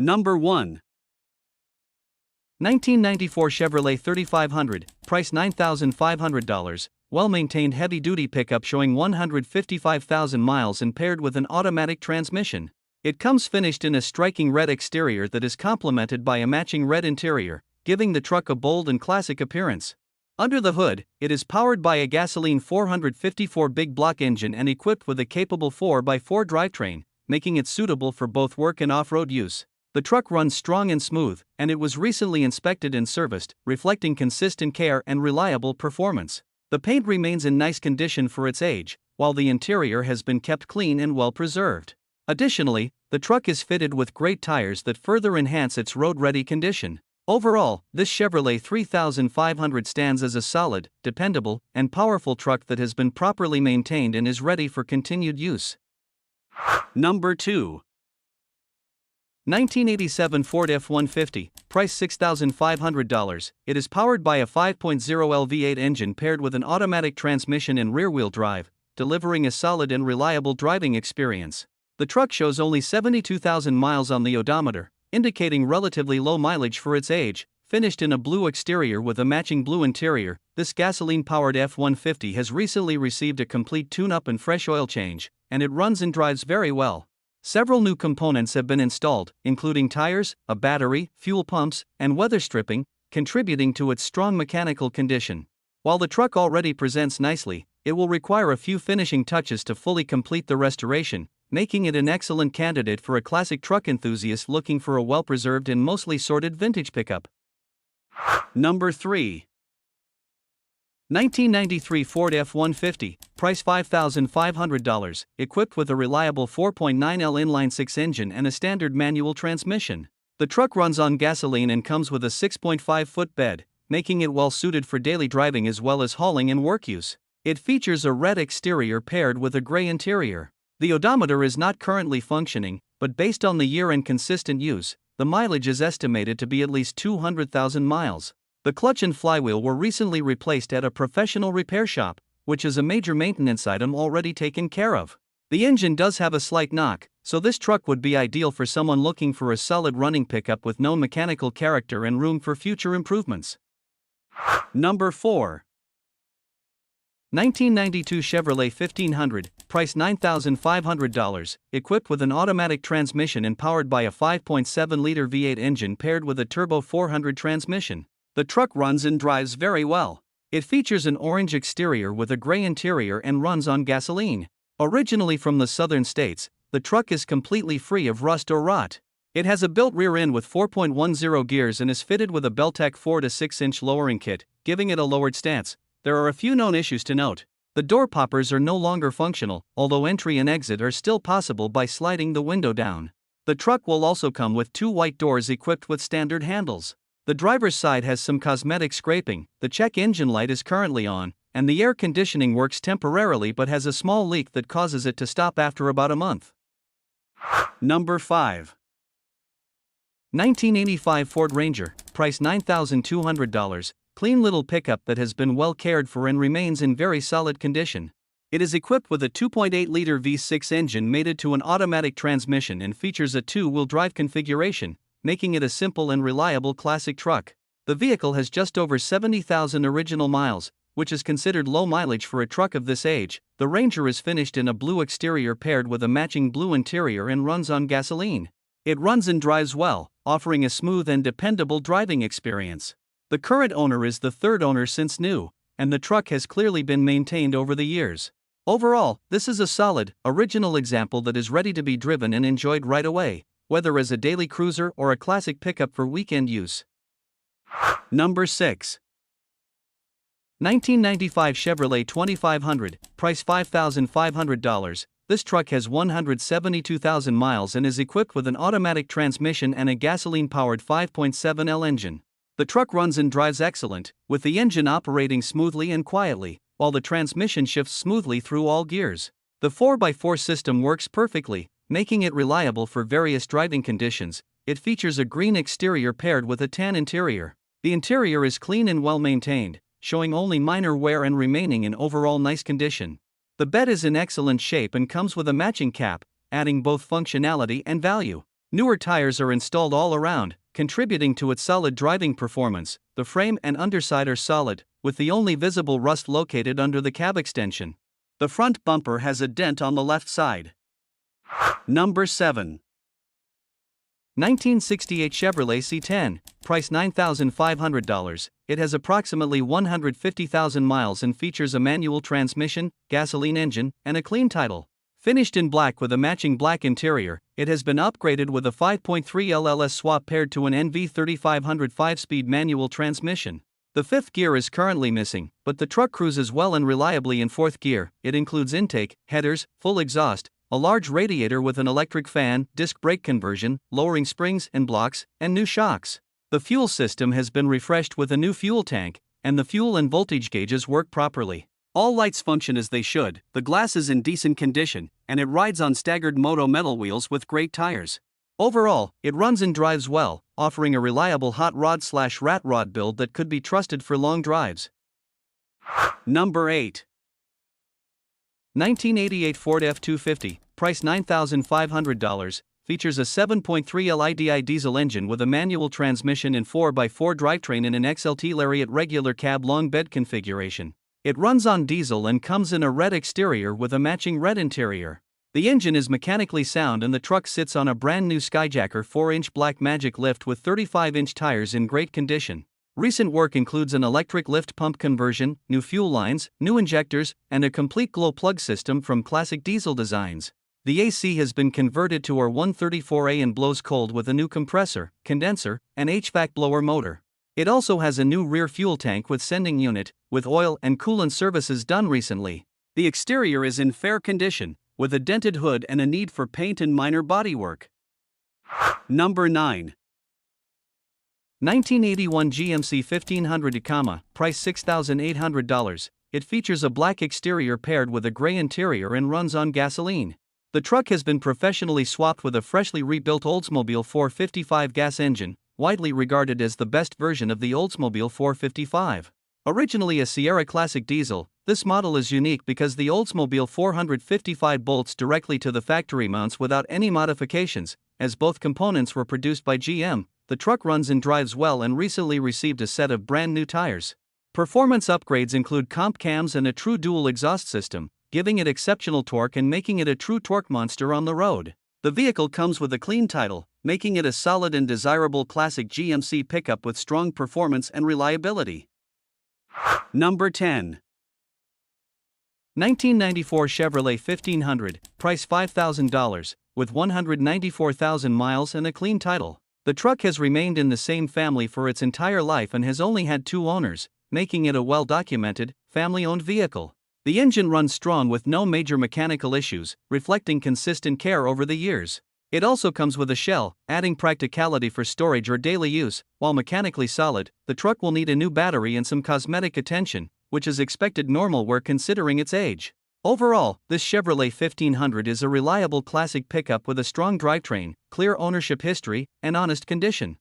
Number 1. 1994 Chevrolet 3500, price $9,500, well-maintained heavy-duty pickup showing 155,000 miles and paired with an automatic transmission. It comes finished in a striking red exterior that is complemented by a matching red interior, giving the truck a bold and classic appearance. Under the hood, it is powered by a gasoline 454 big block engine and equipped with a capable 4x4 drivetrain, making it suitable for both work and off-road use. The truck runs strong and smooth, and it was recently inspected and serviced, reflecting consistent care and reliable performance. The paint remains in nice condition for its age, while the interior has been kept clean and well preserved. Additionally, the truck is fitted with great tires that further enhance its road-ready condition. Overall, this Chevrolet 3500 stands as a solid, dependable, and powerful truck that has been properly maintained and is ready for continued use. Number 2. 1987 Ford F250, price $6,500. It is powered by a 5.0L V8 engine paired with an automatic transmission and rear-wheel drive, delivering a solid and reliable driving experience. The truck shows only 72,000 miles on the odometer, indicating relatively low mileage for its age. Finished in a blue exterior with a matching blue interior, this gasoline-powered F-150 has recently received a complete tune-up and fresh oil change, and it runs and drives very well. Several new components have been installed, including tires, a battery, fuel pumps, and weather stripping, contributing to its strong mechanical condition. While the truck already presents nicely, it will require a few finishing touches to fully complete the restoration, making it an excellent candidate for a classic truck enthusiast looking for a well-preserved and mostly sorted vintage pickup. Number 3. 1993 Ford F-150, price $5,500, equipped with a reliable 4.9L inline-6 engine and a standard manual transmission. The truck runs on gasoline and comes with a 6.5-foot bed, making it well-suited for daily driving as well as hauling and work use. It features a red exterior paired with a gray interior. The odometer is not currently functioning, but based on the year and consistent use, the mileage is estimated to be at least 200,000 miles. The clutch and flywheel were recently replaced at a professional repair shop, which is a major maintenance item already taken care of. The engine does have a slight knock, so this truck would be ideal for someone looking for a solid running pickup with no mechanical character and room for future improvements. Number 4. 1992 Chevrolet 1500, price $9,500, equipped with an automatic transmission and powered by a 5.7-liter V8 engine paired with a turbo 400 transmission. The truck runs and drives very well. It features an orange exterior with a gray interior and runs on gasoline. Originally from the southern states, the truck is completely free of rust or rot. It has a built rear end with 4.10 gears and is fitted with a Beltec 4 to 6-inch lowering kit, giving it a lowered stance. There are a few known issues to note. The door poppers are no longer functional, although entry and exit are still possible by sliding the window down. The truck will also come with 2 white doors equipped with standard handles. The driver's side has some cosmetic scraping, the check engine light is currently on, and the air conditioning works temporarily but has a small leak that causes it to stop after about a month. Number 5. 1985 Ford Ranger, price $9,200, clean little pickup that has been well cared for and remains in very solid condition. It is equipped with a 2.8-liter V6 engine mated to an automatic transmission and features a 2-wheel drive configuration, making it a simple and reliable classic truck. The vehicle has just over 70,000 original miles, which is considered low mileage for a truck of this age. The Ranger is finished in a blue exterior paired with a matching blue interior and runs on gasoline. It runs and drives well, offering a smooth and dependable driving experience. The current owner is the third owner since new, and the truck has clearly been maintained over the years. Overall, this is a solid, original example that is ready to be driven and enjoyed right away, whether as a daily cruiser or a classic pickup for weekend use. Number 6. 1995 Chevrolet 2500, price $5,500. This truck has 172,000 miles and is equipped with an automatic transmission and a gasoline-powered 5.7L engine. The truck runs and drives excellent, with the engine operating smoothly and quietly, while the transmission shifts smoothly through all gears. The 4x4 system works perfectly, making it reliable for various driving conditions. It features a green exterior paired with a tan interior. The interior is clean and well maintained, showing only minor wear and remaining in overall nice condition. The bed is in excellent shape and comes with a matching cap, adding both functionality and value. Newer tires are installed all around, contributing to its solid driving performance. The frame and underside are solid, with the only visible rust located under the cab extension. The front bumper has a dent on the left side. Number 7. 1968 Chevrolet C10, price $9,500. It has approximately 150,000 miles and features a manual transmission, gasoline engine, and a clean title. Finished in black with a matching black interior, it has been upgraded with a 5.3 LLS swap paired to an NV3500 5-speed manual transmission. The fifth gear is currently missing, but the truck cruises well and reliably in fourth gear. It includes intake, headers, full exhaust, a large radiator with an electric fan, disc brake conversion, lowering springs and blocks, and new shocks. The fuel system has been refreshed with a new fuel tank, and the fuel and voltage gauges work properly. All lights function as they should, the glass is in decent condition, and it rides on staggered moto metal wheels with great tires. Overall, it runs and drives well, offering a reliable hot rod/rat rod build that could be trusted for long drives. Number 8. 1988 Ford F250, price $9,500, features a 7.3 LIDI diesel engine with a manual transmission and 4x4 drivetrain in an XLT Lariat regular cab long bed configuration. It runs on diesel and comes in a red exterior with a matching red interior. The engine is mechanically sound and the truck sits on a brand new Skyjacker 4-inch Black Magic lift with 35-inch tires in great condition. Recent work includes an electric lift pump conversion, new fuel lines, new injectors, and a complete glow plug system from classic diesel designs. The AC has been converted to R134A and blows cold with a new compressor, condenser, and HVAC blower motor. It also has a new rear fuel tank with sending unit, with oil and coolant services done recently. The exterior is in fair condition, with a dented hood and a need for paint and minor bodywork. Number 9. 1981 GMC 1500 EAMA, price $6,800. It features a black exterior paired with a gray interior and runs on gasoline. The truck has been professionally swapped with a freshly rebuilt Oldsmobile 455 gas engine, widely regarded as the best version of the Oldsmobile 455. Originally a Sierra Classic diesel, this model is unique because the Oldsmobile 455 bolts directly to the factory mounts without any modifications, as both components were produced by GM. The truck runs and drives well and recently received a set of brand new tires. Performance upgrades include comp cams and a true dual exhaust system, giving it exceptional torque and making it a true torque monster on the road. The vehicle comes with a clean title, making it a solid and desirable classic GMC pickup with strong performance and reliability. Number 10. 1994 Chevrolet 1500, price $5,000, with 194,000 miles and a clean title. The truck has remained in the same family for its entire life and has only had 2 owners, making it a well-documented, family-owned vehicle. The engine runs strong with no major mechanical issues, reflecting consistent care over the years. It also comes with a shell, adding practicality for storage or daily use. While mechanically solid, the truck will need a new battery and some cosmetic attention, which is expected normal where considering its age. Overall, this Chevrolet 1500 is a reliable classic pickup with a strong drivetrain, clear ownership history, and honest condition.